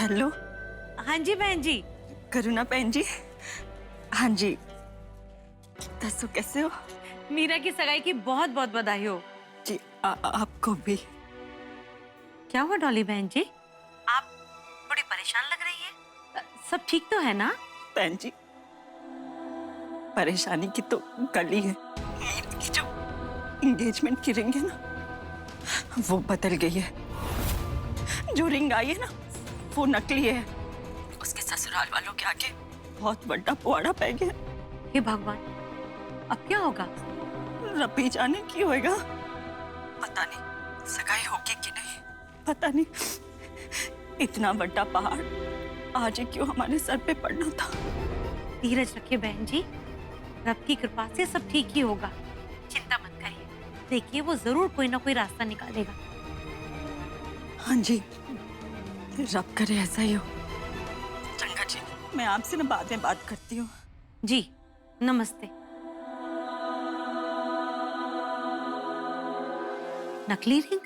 Hello. हाँ जी बहन जी। करुणा बहन जी। हाँ जी, दसो कैसे हो? मीरा की सगाई की बहुत बहुत बधाई हो। जी आपको भी। क्या हुआ डॉली बहन जी, आप बड़ी परेशान लग रही है। सब ठीक तो है ना? बहन जी, परेशानी की तो गली है। की जो एंगेजमेंट की रिंग है ना, वो बदल गई है। जो रिंग आई है ना, वो नकली है। उसके ससुराल वालों के आगे बहुत बड़ा पुआड़ा पै गया। हे भगवान, अब क्या होगा? रब्बी जाने की होएगा। पता नहीं सगाई होगी कि नहीं, पता नहीं। इतना बड़ा पहाड़ आज ही क्यों हमारे सर पे पड़ना था। धीरज रखिए बहन जी, रब की कृपा से सब ठीक ही होगा। चिंता मत करिए, देखिए वो जरूर कोई ना कोई रास्ता निकालेगा। हाँ जी, रब करे ऐसा ही हो। चंगा जी, मैं आपसे ना बाद में बात करती हूँ। जी नमस्ते। नकली रिंग?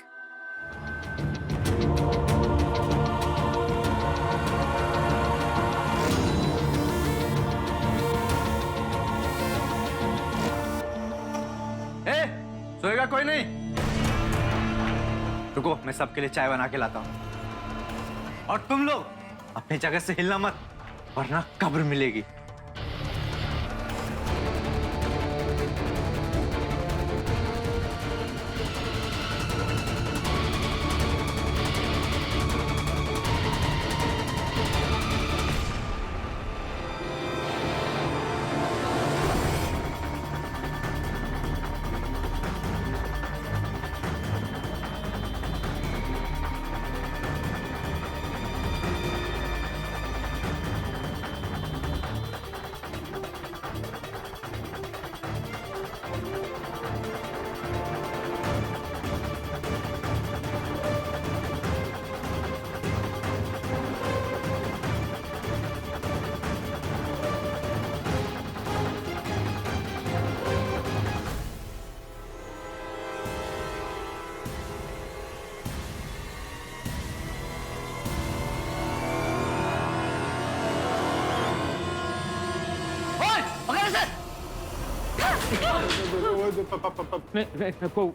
सोएगा कोई नहीं? रुको, मैं सबके लिए चाय बना के लाता हूं। और तुम लोग अपनी जगह से हिलना मत, वरना कब्र मिलेगी।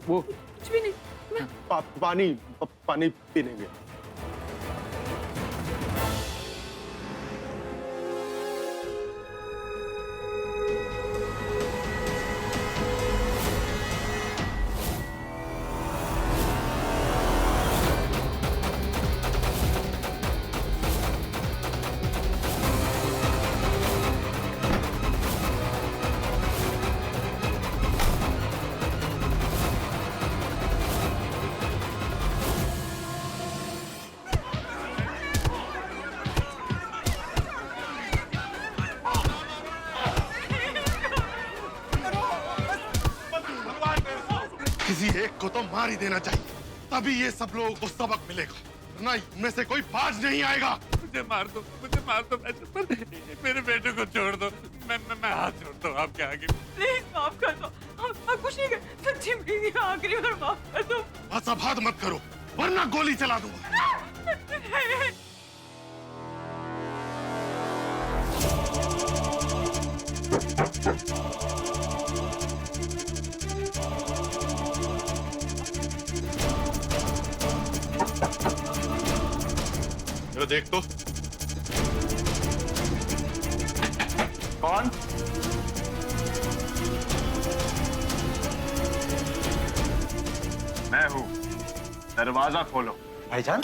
वो कुछ भी नहीं। पानी पानी पीने गया। किसी एक को तो मार ही देना चाहिए, तभी ये सब लोगों को सबक मिलेगा, वरना इनमें से कोई बाज नहीं आएगा। मुझे मार दो पर मेरे बेटे को छोड़ दो। मैं हाथ छोड़ता हूँ आपके आगे। प्लीज माफ कर दो। हम कुछ नहीं कर, सच्ची मेरी आखिरी बार माफ कर दो। बस अब हाथ मत करो, वरना गोली चला दूंगा। ये देख तो। कौन? मैं हूं, दरवाजा खोलो। भाईजान,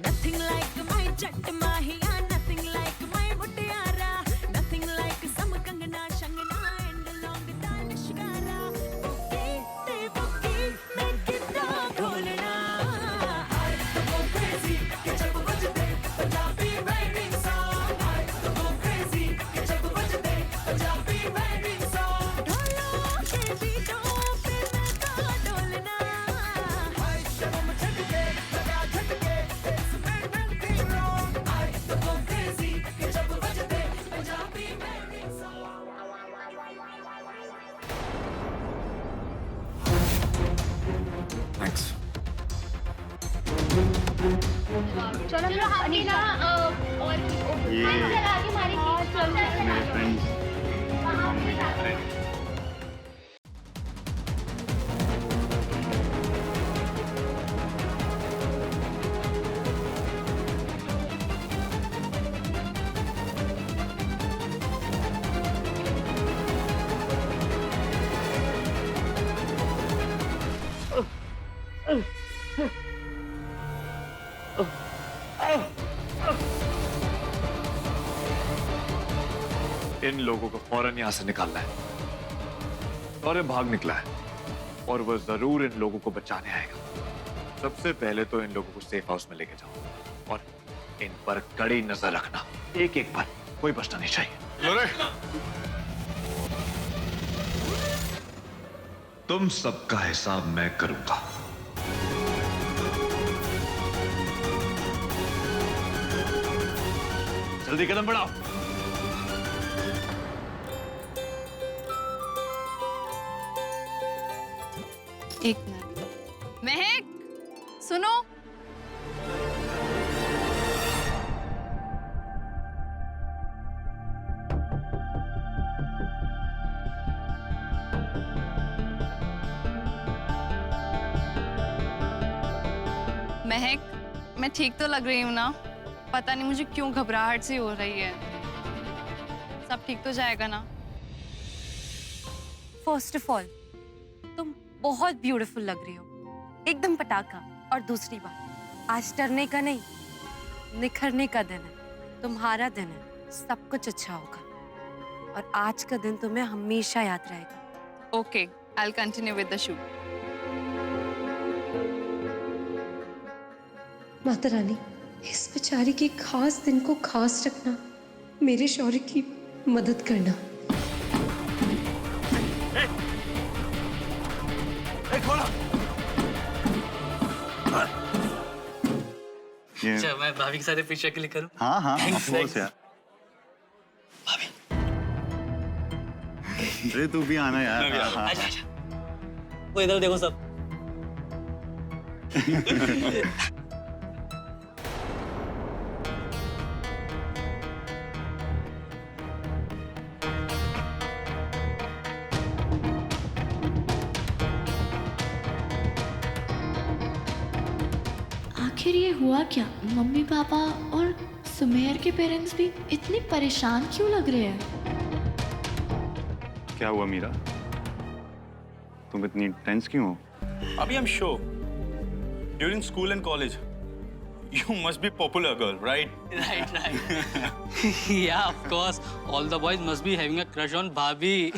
Nothing like my Jat Mahiya, nothing like my Muttiara, nothing like some Kangana, Shangana and long Danishkara. Bookie, main kitna kholna. I go crazy, ke jab bajte Punjabi wedding song. I go crazy, ke jab bajte Punjabi wedding song. Dholo ke beaton pe main ta dolna. I shabam jhatke, laga jhatke, इसमें nothing wrong. I go crazy, ke jab bajte Punjabi wedding song. Thanks. चलो हम लोग अपनी ना और चल आगे हमारी मेरे फ्रेंड्स इन लोगों को फौरन यहां से निकालना है। और ये भाग निकला है और वो जरूर इन लोगों को बचाने आएगा। सबसे पहले तो इन लोगों को सेफ हाउस में लेके जाओ और इन पर कड़ी नजर रखना। एक एक पर कोई बचना नहीं चाहिए। लोरे तुम सबका हिसाब मैं करूंगा। जल्दी कदम बढ़ाओ। एक मिनट महक सुनो। महक मैं ठीक तो लग रही हूँ ना? पता नहीं मुझे क्यों घबराहट सी हो रही है। सब ठीक तो जाएगा ना? फर्स्ट ऑफ ऑल तुम बहुत ब्यूटीफुल लग रही हो, एकदम पटाखा। और दूसरी बात, आज डरने का नहीं, निखरने का दिन है। तुम्हारा दिन है, सब कुछ अच्छा होगा और आज का दिन तुम्हें हमेशा याद रहेगा। Okay, I will continue with the shoot. Mata Rani, इस बेचारी के खास दिन को खास रखना, मेरे शौर्य की मदद करना। अच्छा, मैं भाभी के साथ पिक्चर क्लिक करूं? हाँ हाँ ऑफ कोर्स यार। भाभी अरे तू भी आना यार। अच्छा अच्छा, वो इधर देखो सब। आखिर ये हुआ क्या? मम्मी पापा और सुमेर के पेरेंट्स भी इतने परेशान क्यों लग रहे हैं? क्या हुआ मीरा? तुम इतनी टेंस क्यों हो? Abhi, I'm sure during school and college you must be popular girl, right? Right. Yeah, of course. All the boys must be having a crush on Bhabhi.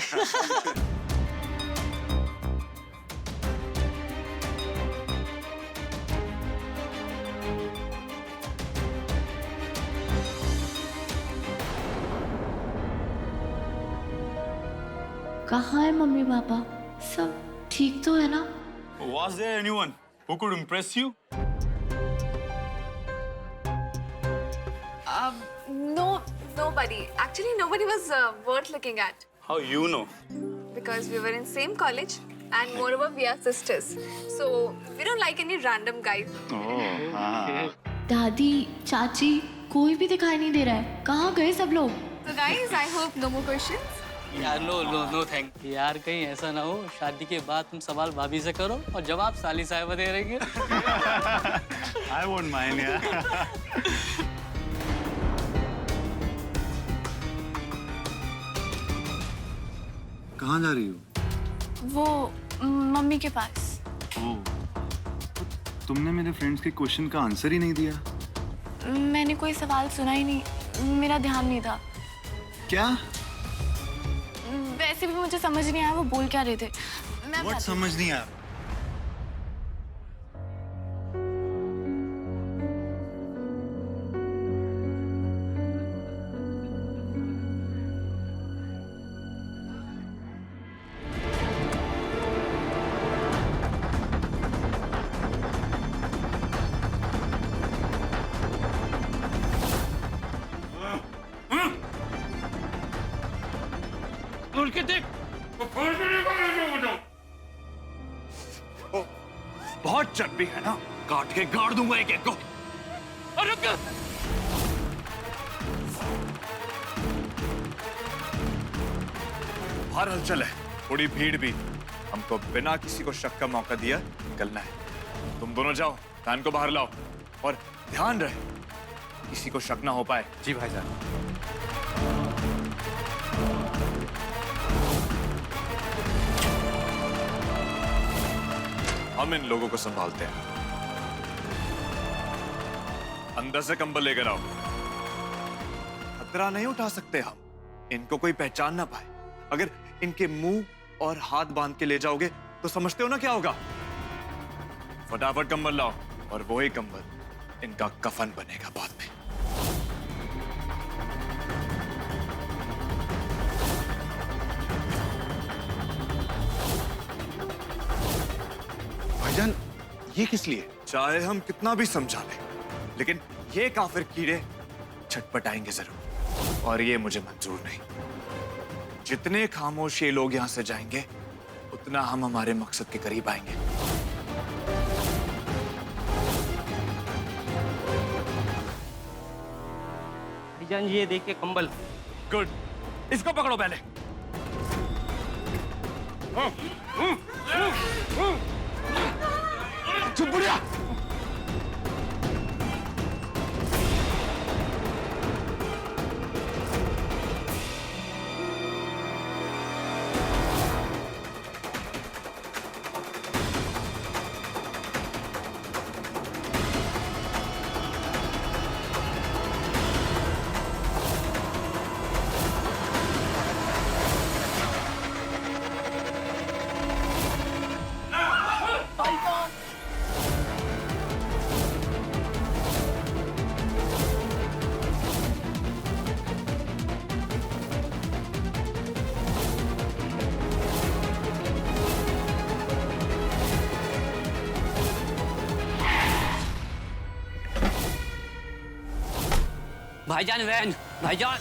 कहाँ है मम्मी पापा? सब ठीक तो है ना? Was there anyone who could impress you? Nobody. Actually, nobody was worth looking at. How you know? Because we were in same college and moreover we are sisters. So we don't like any random guys. ओह हाँ। दादी, चाची, कोई भी दिखाई नहीं दे रहा है। कहाँ गए सब लोग? So guys, I hope no more questions. यार नो नो नो थैंक यार, कहीं ऐसा ना हो शादी के बाद तुम सवाल भाभी से करो और जवाब साली साहिबा दे रहेंगे। आई वोंट माइंड यार। कहाँ जा रही हो? वो मम्मी के पास। ओह, तुमने मेरे फ्रेंड्स के क्वेश्चन का आंसर ही नहीं दिया। मैंने कोई सवाल सुना ही नहीं, मेरा ध्यान नहीं था। क्या? वैसे भी मुझे समझ नहीं आया वो बोल क्या रहे थे। मैं What समझ नहीं आया? उड़ के देख। बहुत चर्बी है ना, काट के गाड़ दूंगा एक एक को। और रुक। बाहर हलचल है, थोड़ी भीड़ भी। हमको बिना किसी को शक का मौका दिया निकलना है। तुम दोनों जाओ, कान को बाहर लाओ और ध्यान रहे किसी को शक ना हो पाए। जी भाईजान। हम इन लोगों को संभालते हैं। अंदर से कंबल लेकर आओ। खतरा नहीं उठा सकते हम, इनको कोई पहचान ना पाए। अगर इनके मुंह और हाथ बांध के ले जाओगे तो समझते हो ना क्या होगा। फटाफट कंबल लाओ, और वही कंबल इनका कफन बनेगा बाद में। भाईजान, ये किस लिए? चाहे हम कितना भी समझा लें, लेकिन ये काफिर कीड़े छटपटाएंगे जरूर, और ये मुझे मंजूर नहीं। जितने खामोश ये लोग यहां से जाएंगे, उतना हम हमारे मकसद के करीब आएंगे। भाईजान ये देखिए कंबल। गुड, इसको पकड़ो पहले। चुप बुढ़िया। भाईजान वैन, भाईजान।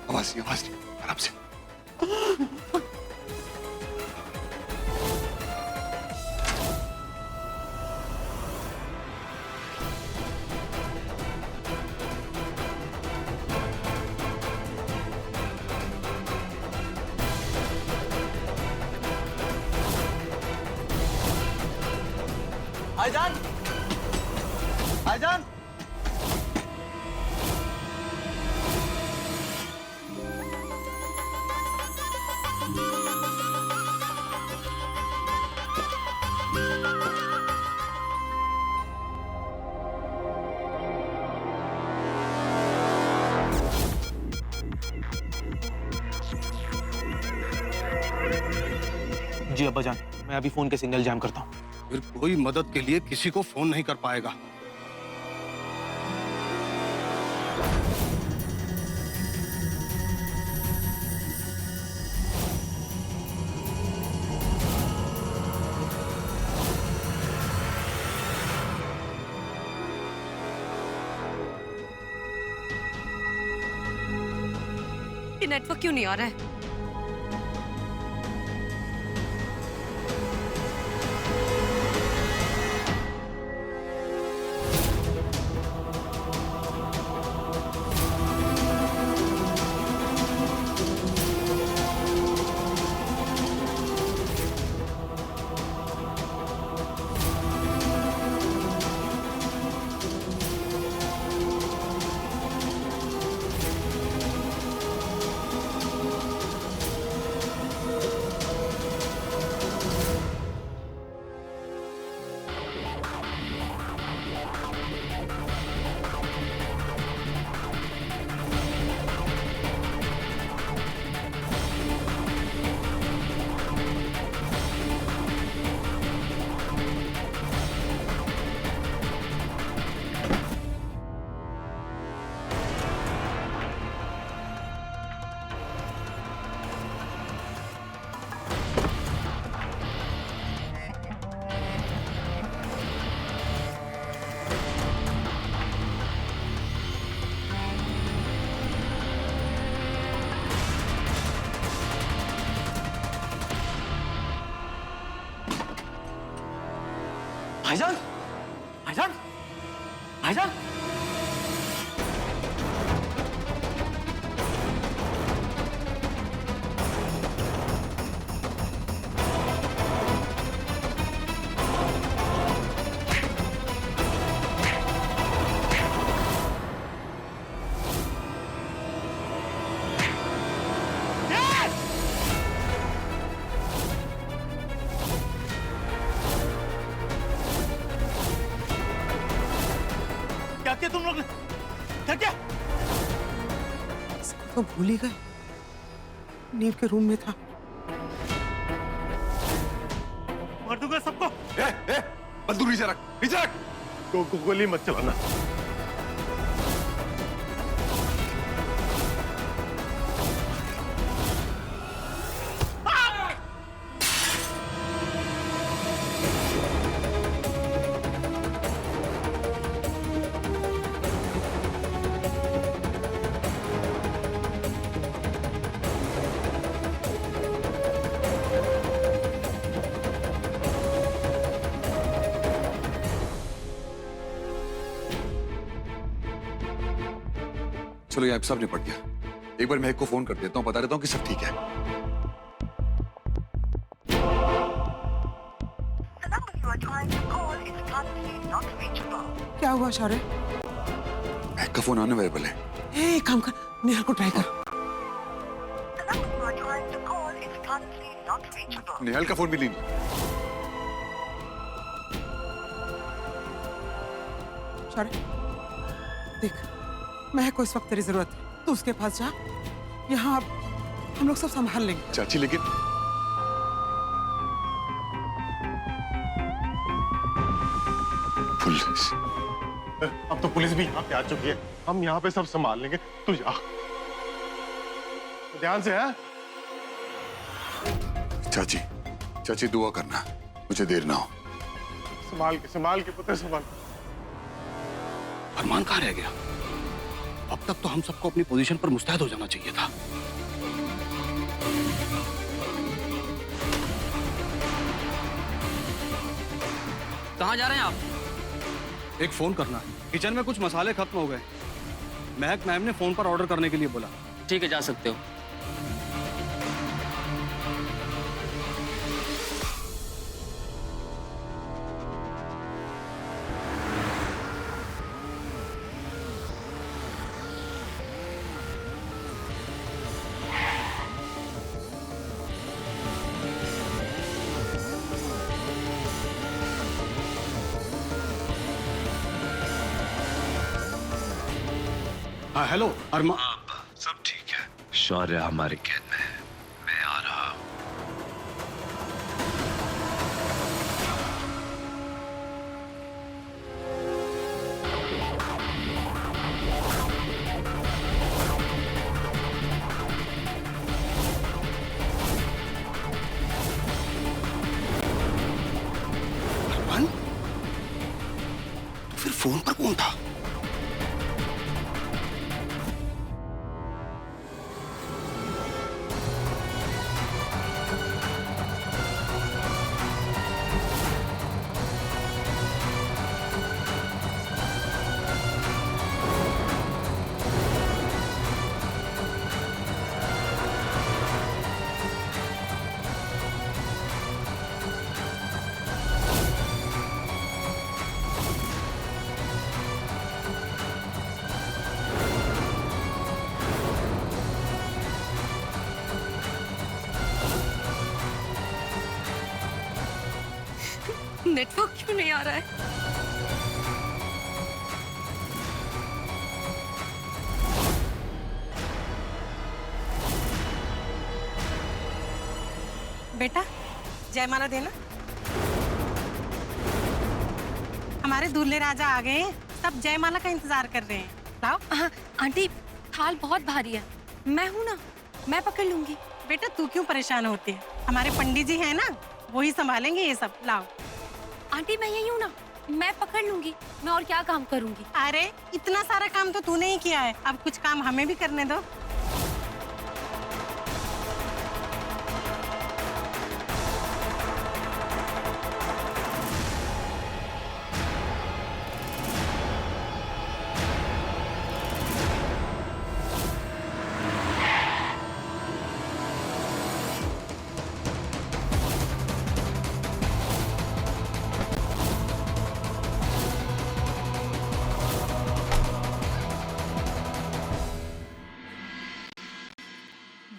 आवाज नहीं, आराम से। भाईजान, भाईजान। जी अब्बाजान, मैं अभी फोन के सिग्नल जैम करता हूँ। फिर कोई मदद के लिए किसी को फोन नहीं कर पाएगा। ये नेटवर्क क्यों नहीं आ रहा है? भाईजान, भाईजान, भाईजान। क्या किया तुम लोग ने? क्या किया? तो भूल ही गए, नीव के रूम में था। मार दूंगा सबको। बंदूक नीचे रख, नीचे रख। गोली मत चलाना। चलो ये सब निपट गया। एक बार महक को फोन कर देता हूँ, बता देता हूँ कि सब ठीक है। क्या हुआ शौर्य? महक का फोन आने वाला है। एक काम कर, नेहा को ट्राई कर। नेहल का फोन भी नहीं। शौर्य देख, महक को इस वक्त तेरी जरूरत है, तो उसके पास जा। यहाँ हम लोग सब संभाल लेंगे। चाची लेकिन पुलिस, अब तो पुलिस भी यहाँ पे आ चुकी है। हम यहाँ पे सब संभाल लेंगे, तू जा। ध्यान से है। चाची, चाची दुआ करना, मुझे देर ना हो। संभाल के पुत्र संभाल। अरमान कहाँ रह गया? अब तक तो हम सबको अपनी पोजीशन पर मुस्तैद हो जाना चाहिए था। कहाँ जा रहे हैं आप? एक फोन करना है। किचन में कुछ मसाले खत्म हो गए। महक मैम ने फोन पर ऑर्डर करने के लिए बोला। ठीक है, जा सकते हो। हाँ हेलो अरमान। सब ठीक है। शौर्य हमारे कैद में है। मैं आ रहा हूँ। फोन पर कौन था? नेटवर्क क्यों नहीं आ रहा है? बेटा जयमाला देना। हमारे दूल्हे राजा आ गए हैं, सब जयमाला का इंतजार कर रहे हैं। लाओ। आंटी थाल बहुत भारी है, मैं हूं ना, मैं पकड़ लूंगी। बेटा तू क्यों परेशान होती है, हमारे पंडित जी हैं ना, वही संभालेंगे ये सब। लाओ। आंटी मैं यही हूँ ना, मैं पकड़ लूंगी। मैं और क्या काम करूंगी? अरे इतना सारा काम तो तूने ही किया है, अब कुछ काम हमें भी करने दो।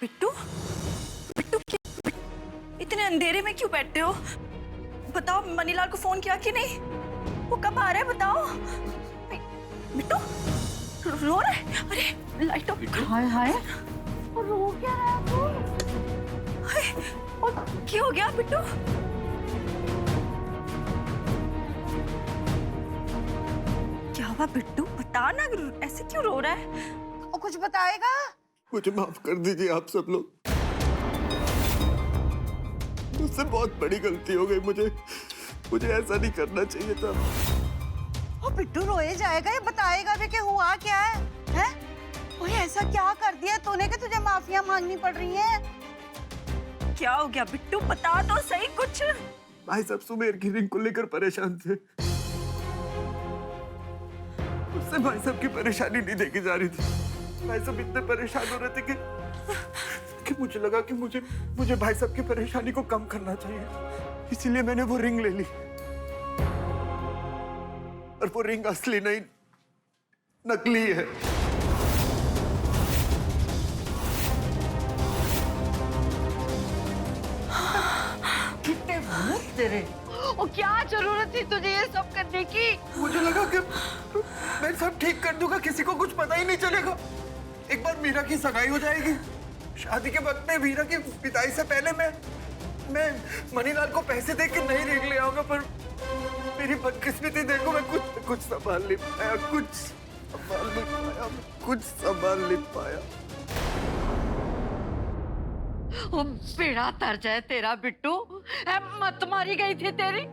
बिट्टू, बिट्टू इतने अंधेरे में क्यों बैठे हो? बताओ, मनीलाल को फोन किया कि नहीं? वो कब आ रहा है बताओ। बिट्टू रो रहा है। अरे लाइट ऑफ। हाय हाय, वो रो क्या रहा है वो? हाय, और क्या हो गया बिट्टू? क्या हुआ बिट्टू, बता ना, ऐसे क्यों रो रहा है? वो कुछ बताएगा? मुझे माफ कर दीजिए आप सब लोग, मुझसे बहुत बड़ी गलती हो गई। मुझे ऐसा नहीं करना चाहिए था। वो बिट्टू रोए जाएगा, ये बताएगा भी कि हुआ क्या है? हैं? ओए ऐसा क्या कर दिया तूने कि तुझे माफिया मांगनी पड़ रही है? क्या हो गया बिट्टू, बता तो सही कुछ। भाई साहब सुमेर की रिंग को लेकर परेशान थे, उससे भाई साहब की परेशानी नहीं देखी जा रही थी। भाई साहब इतने परेशान हो रहे थे कि मुझे लगा कि मुझे भाई साहब की परेशानी को कम करना चाहिए, इसीलिए मैंने वो रिंग ले ली। और वो रिंग असली नहीं, नकली है। कितने भूत तेरे। और क्या जरूरत थी तुझे ये सब करने की? मुझे लगा कि मैं सब ठीक कर दूंगा, किसी को कुछ पता ही नहीं चलेगा। एक बार मीरा की सगाई हो जाएगी, शादी के वक्त में मीरा की विदाई से पहले मैं मनीलाल को पैसे दे के नई रिंग ले आऊंगा, पर मेरी बदकिस्मती देखो, मैं कुछ संभाल नहीं पाया, कुछ संभाल नहीं पाया। बेड़ा तर जाए तेरा बिट्टू, मत मारी गई थी तेरी।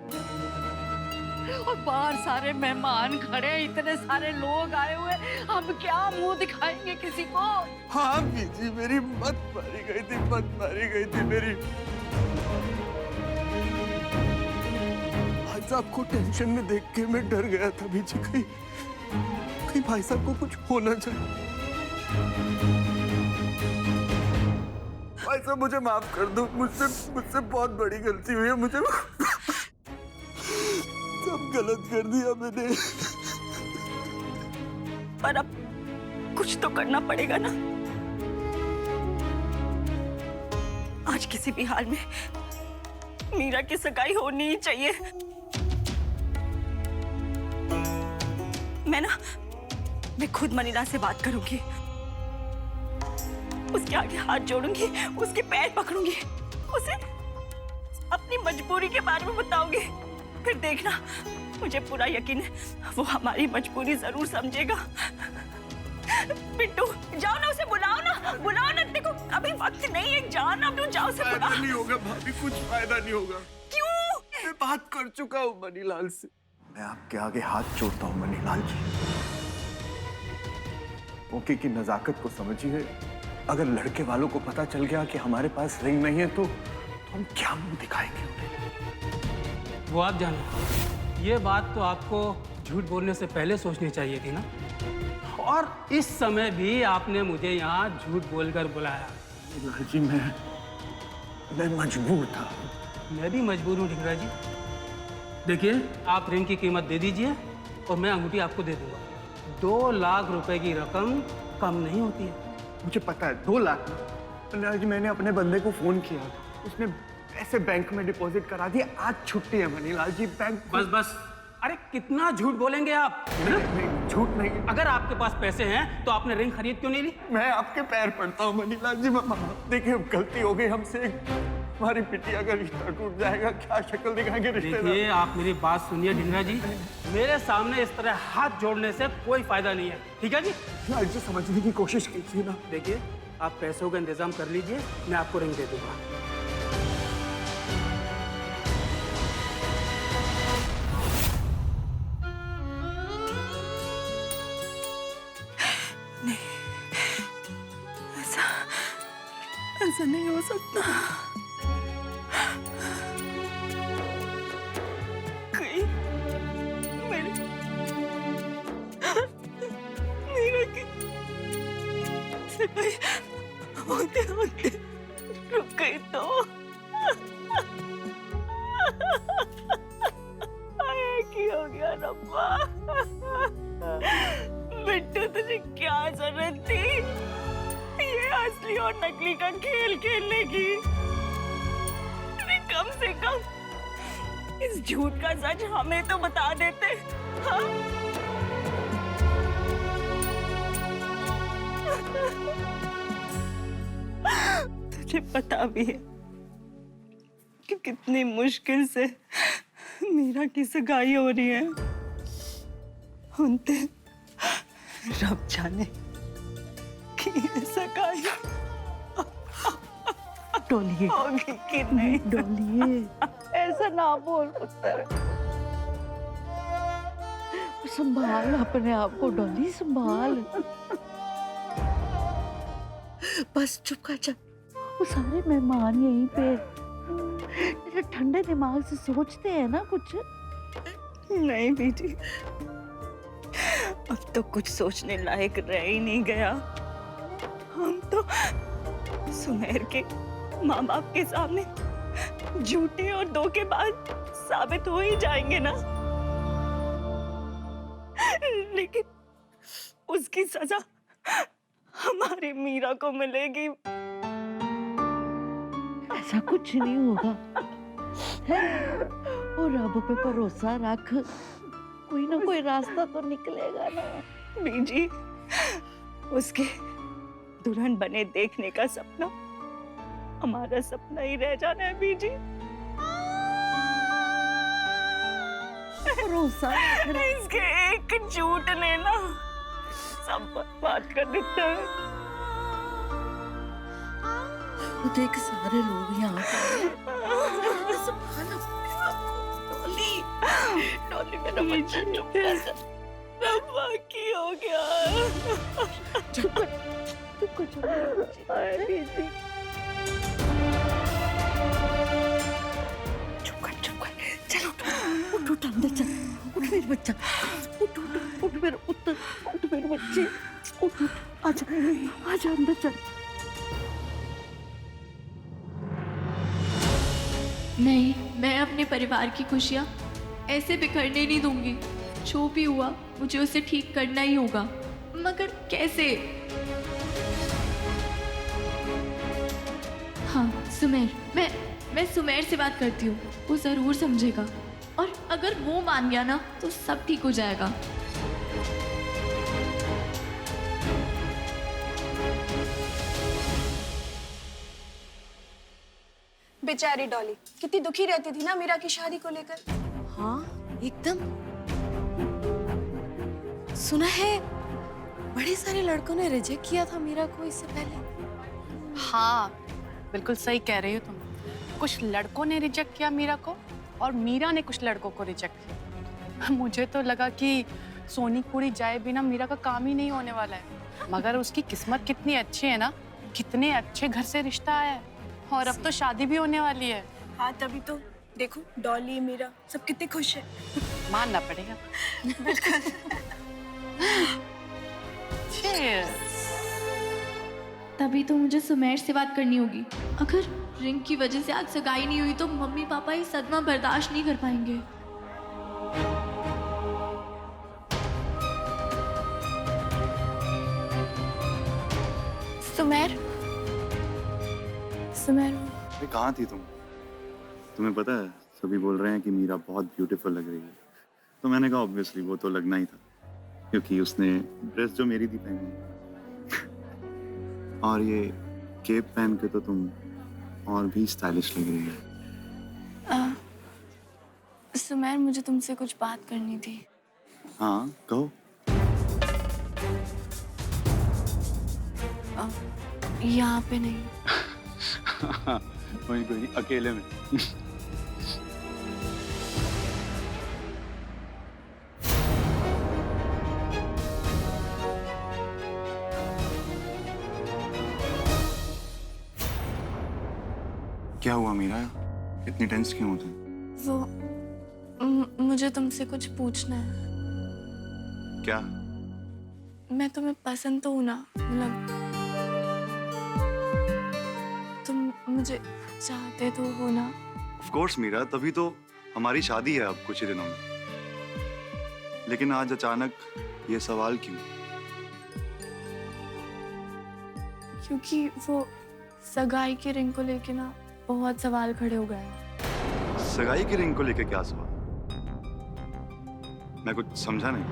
और बाहर सारे मेहमान खड़े, इतने सारे लोग आए हुए, हम क्या मुंह दिखाएंगे किसी को? हाँ बीजी, मेरी मत मारी गई थी, मत मारी गई थी मेरी। भाई साहब को टेंशन में देख के मैं डर गया था बीजी, कहीं भाई साहब को कुछ होना चाहिए। भाई साहब मुझे माफ कर दो, मुझसे बहुत बड़ी गलती हुई है, मुझे सब गलत कर दिया मैंने। पर अब कुछ तो करना पड़ेगा ना। आज किसी भी हाल में मीरा की सगाई होनी ही चाहिए। मैं खुद मनीलाल से बात करूंगी, उसके आगे हाथ जोड़ूंगी, उसके पैर पकड़ूंगी, उसे अपनी मजबूरी के बारे में बताऊंगी। फिर देखना, मुझे पूरा यकीन है वो हमारी मजबूरी जरूर समझेगा। बिट्टू जाओ ना, उसे बुलाओ ना। देखो अभी वक्त नहीं है, जाओ ना, तू जाओ, उसे बुलाओ। नहीं होगा भाभी, कुछ फायदा नहीं होगा। क्यों? मैं बात कर चुका हूँ मनीलाल से, मैं आपके आगे हाथ जोड़ता हूं मनीलाल जी। मौके की नजाकत को समझिए। अगर लड़के वालों को पता चल गया कि हमारे पास रिंग नहीं है तो हम क्या मुंह दिखाएंगे उन्हें? वो आप जानो, ये बात तो आपको झूठ बोलने से पहले सोचनी चाहिए थी ना। और इस समय भी आपने मुझे यहाँ झूठ बोलकर बुलाया। मनीलाल जी मैं मजबूर था। मैं भी मजबूर हूँ ढिंगरा जी। देखिए, आप रिंग की कीमत दे दीजिए और मैं अंगूठी आपको दे दूंगा। 2 लाख रुपए की रकम कम नहीं होती है। मुझे पता है 2 लाख। मनीलाल जी, मैंने अपने बंदे को फोन किया, उसने पैसे बैंक में डिपॉजिट करा दिए। आज छुट्टी है मनीलाल जी, बैंक। बस बस, अरे कितना झूठ बोलेंगे आप? नहीं, झूठ नहीं। अगर आपके पास पैसे हैं तो आपने रिंग खरीद क्यों नहीं ली? मैं आपके पैर पड़ता हूँ मनीलाल जी। देखिए, गलती हो गई हमसे। हमारी बिटिया का रिश्ता टूट जाएगा, क्या शक्ल दिखाएंगे रिश्तेदार? देखिए, आप मेरी बात सुनिए ढिंगरा जी, मेरे सामने इस तरह हाथ जोड़ने से कोई फायदा नहीं है, ठीक है जी? जी, समझने की कोशिश कीजिए ना। देखिए, आप पैसों का इंतजाम कर लीजिए, मैं आपको रिंग दे दूंगा। ऐसा नहीं हो सकता। कहीं मेरा सगाई होते होते रुक गई तो की हो गया रब्बा। बिट्टू, तुझे क्या जरूरत थी ये असली और नकली का खेल खेलने की? कम से कम इस झूठ का सच हमें तो बता देते। हाँ? तुझे पता भी है कि कितनी मुश्किल से मीरा की सगाई हो रही है। उनते रब जाने कि ये सगाई डोलिए होगी कि नहीं। डोलिए, ऐसा ना बोल पुत्र। संभाल अपने आप को डोली, संभाल। बस चुप कर जा। वो सारे मेहमान यहीं पे ठंडे दिमाग से सोचते हैं ना कुछ। नहीं बेटी, अब तो कुछ सोचने लायक रह ही नहीं गया। हम तो सुमेर के माँ बाप के सामने झूठे और धोखेबाज साबित हो ही जाएंगे ना। लेकिन उसकी सजा हमारी मीरा को मिलेगी। ऐसा कुछ नहीं होगा। और रब पे भरोसा रख, कोई ना कोई रास्ता तो निकलेगा ना। बीजी, उसके दुल्हन बने देखने का सपना हमारा सपना ही रह जाना है बीजी। भरोसा इसके एक झूठ ने ना सब बर्बाद कर देता है। वो देख, सारे लोग यहाँ डोली, डोली मेरा बच्चा चुप कर जा। रब्बा की हो गया। चुप कर, चुप कर बीजी। चुप कर, चुप कर। चलो उठ, उठ अंदर चल। उठ मेरे बच्चा, उठ उठ उठ मेरे पुत्र, उठ मेरे बच्चे, उठ उठ। आजा, आजा अंदर चल। नहीं, मैं अपने परिवार की खुशियाँ ऐसे बिखरने नहीं दूंगी। जो भी हुआ मुझे उसे ठीक करना ही होगा, मगर कैसे? हाँ सुमेर, मैं सुमेर से बात करती हूँ, वो जरूर समझेगा। और अगर वो मान गया ना तो सब ठीक हो जाएगा। बेचारी डॉली कितनी दुखी रहती थी ना मीरा की शादी को लेकर। हाँ एकदम। सुना है बड़े सारे लड़कों ने रिजेक्ट किया था मीरा को इससे पहले। हाँ बिल्कुल सही कह रही हो तुम। कुछ लड़कों ने रिजेक्ट किया मीरा को और मीरा ने कुछ लड़कों को रिजेक्ट किया। मुझे तो लगा कि सोनी पूरी जाए बिना मीरा का काम ही नहीं होने वाला है, मगर उसकी किस्मत कितनी अच्छी है ना, कितने अच्छे घर से रिश्ता आया है और अब तो शादी भी होने वाली है। हाँ तभी तो देखो, डॉली मीरा सब कितने खुश है। मानना पड़ेगा। बिल्कुल। तभी तो मुझे सुमेर से बात करनी होगी। अगर रिंग की वजह से आज सगाई नहीं हुई तो मम्मी पापा ये सदमा बर्दाश्त नहीं कर पाएंगे। सुमेर, सुमेर अरे कहाँ थी तुम? तुम्हें पता है सभी बोल रहे हैं कि मीरा बहुत ब्यूटीफुल लग रही है, तो मैंने कहा ऑब्वियसली वो तो लगना ही था, क्योंकि उसने ड्रेस जो मेरी थी पहनी और ये केप पहन के तो तुम और भी स्टाइलिश लग रही है। सुमेर, मुझे तुमसे कुछ बात करनी थी। हाँ कहो। यहाँ पे नहीं। कोई नहीं, अकेले में। क्या हुआ मीरा, इतनी टेंस क्यों होती? वो मुझे तुमसे कुछ पूछना है। क्या? मैं तुम्हें पसंद तो हूँ ना, मतलब तुम मुझे चाहते तो हो ना? ऑफ कोर्स मीरा, तभी तो हमारी शादी है अब कुछ ही दिनों में। लेकिन आज अचानक ये सवाल क्यों? क्योंकि वो सगाई की रिंग को लेके ना बहुत सवाल खड़े हो गए हैं। सगाई की रिंग को लेके क्या सवाल? मैं कुछ समझा नहीं।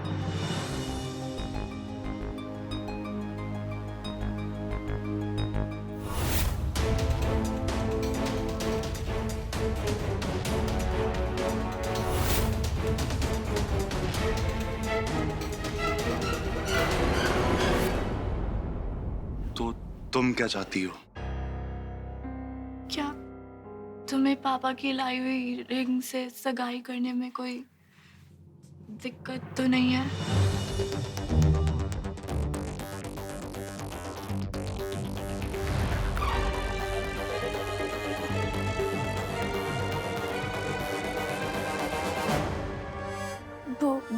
तो तुम क्या चाहती हो? क्या तुम्हें पापा की लाई हुई रिंग से सगाई करने में कोई दिक्कत तो नहीं है?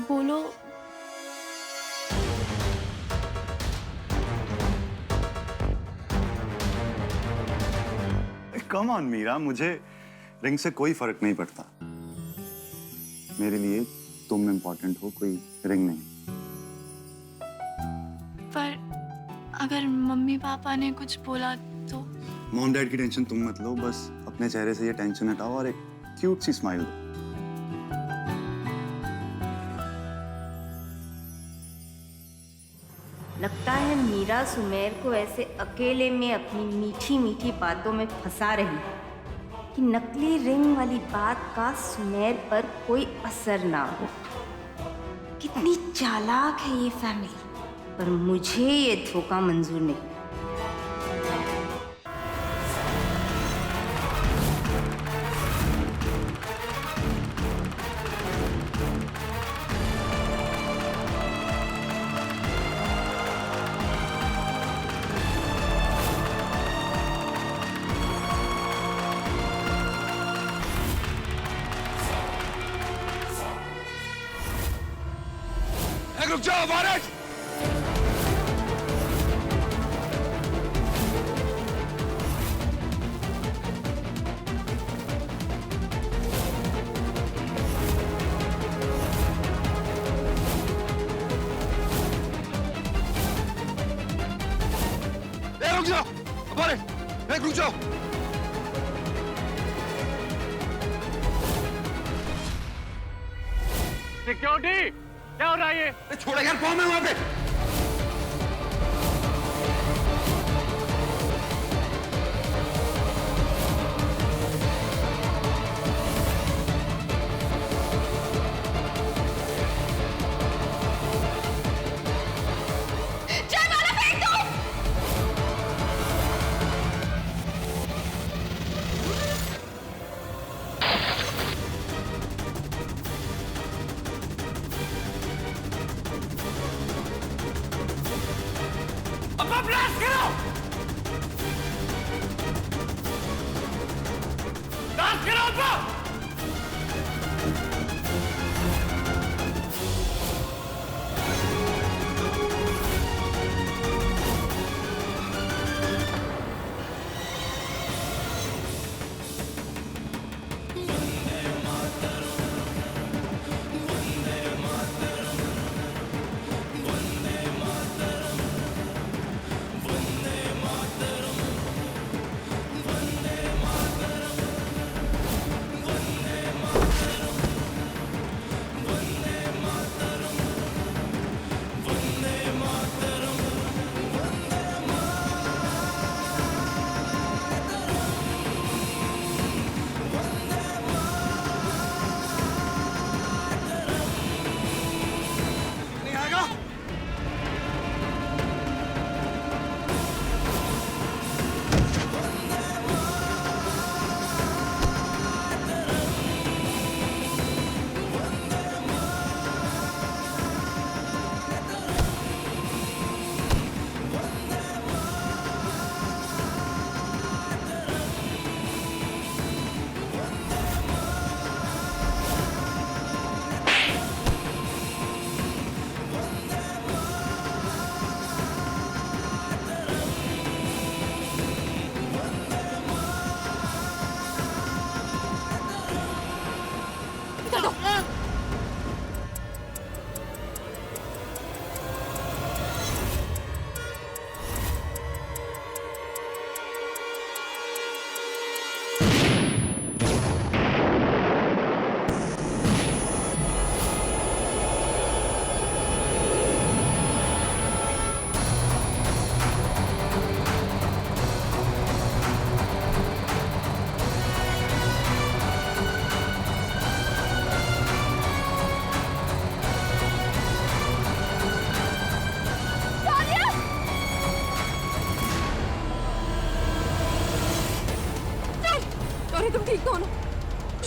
बोलो। कम ऑन मीरा, मुझे रिंग से कोई फर्क नहीं पड़ता। मेरे लिए तुम इम्पोर्टेंट हो, कोई रिंग नहीं। पर अगर मम्मी पापा ने कुछ बोला तो? मॉम डैड की टेंशन तुम मत लो, बस अपने चेहरे से ये टेंशन हटाओ और एक क्यूट सी स्माइल दो। लगता है मीरा सुमेर को ऐसे अकेले में अपनी मीठी मीठी बातों में फंसा रही है कि नकली रिंग वाली बात का सुमेर पर कोई असर ना हो। कितनी चालाक है ये फैमिली, पर मुझे ये धोखा मंजूर नहीं। रुक जाओ भारत! रुक जाओ भारत! रुक जाओ! सिक्योरिटी, क्या हो रहा है ये? छोड़ो यार, कौन है वहां पे?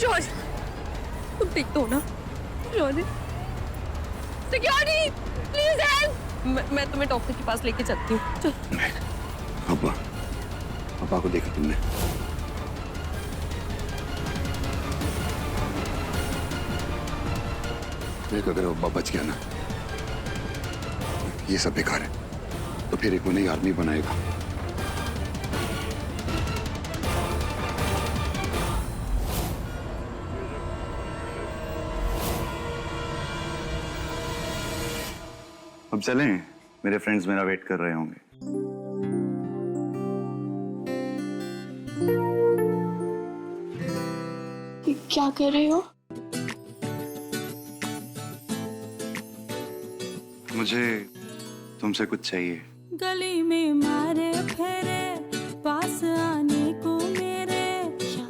जॉर्ज, तुम ठीक तो हो ना? George, security, please help. मैं तुम्हें डॉक्टर के पास लेके चलती हूँ। चल। अब्बा, अब्बा को देखा तुमने? देख, अगर अब्बा बच गया ना, ये सब बेकार है। तो फिर एक उन्हें आदमी बनाएगा। अब चलें, मेरे फ्रेंड्स मेरा वेट कर रहे होंगे। क्या कर रहे हो? मुझे तुमसे कुछ चाहिए। गली में मारे फेरे पास आने को मेरे,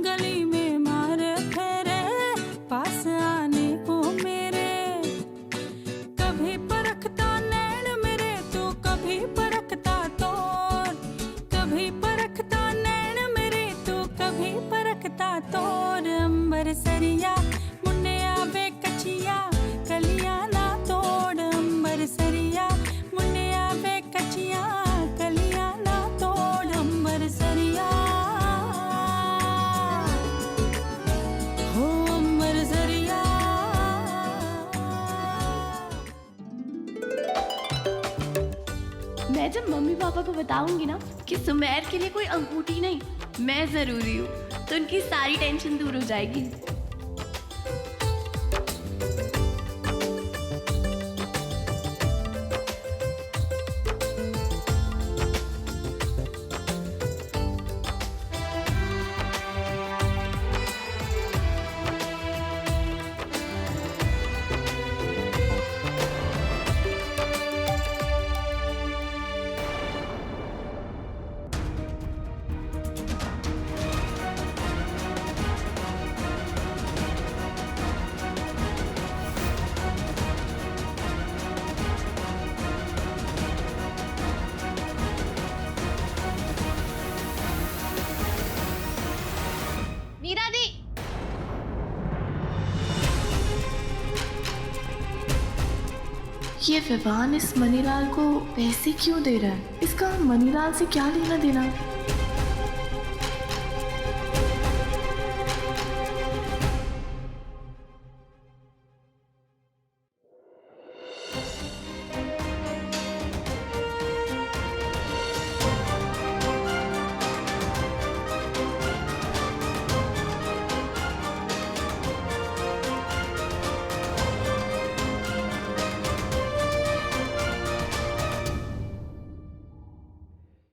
गली में मारे फेरे पास आने को मेरे, कभी परखता नैन मेरे तो कभी परखता तोर, कभी परखता नैन मेरे तो कभी परखता तोर। अंबर सरिया मुन्ने आवे कचिया कलिया ना तोड़, अंबर सरिया मुन्ने आवे कचिया कलिया ना तोड़, अंबर सरिया हो अंबर सरिया। मैं जब मम्मी पापा को बताऊंगी ना कि सुमेर के लिए कोई अंगूठी नहीं, मैं जरूरी हूँ, तो उनकी सारी टेंशन दूर हो जाएगी। मीरा दी, ये विवान इस मनीलाल को पैसे क्यों दे रहा है? इसका मनीलाल से क्या लेना देना?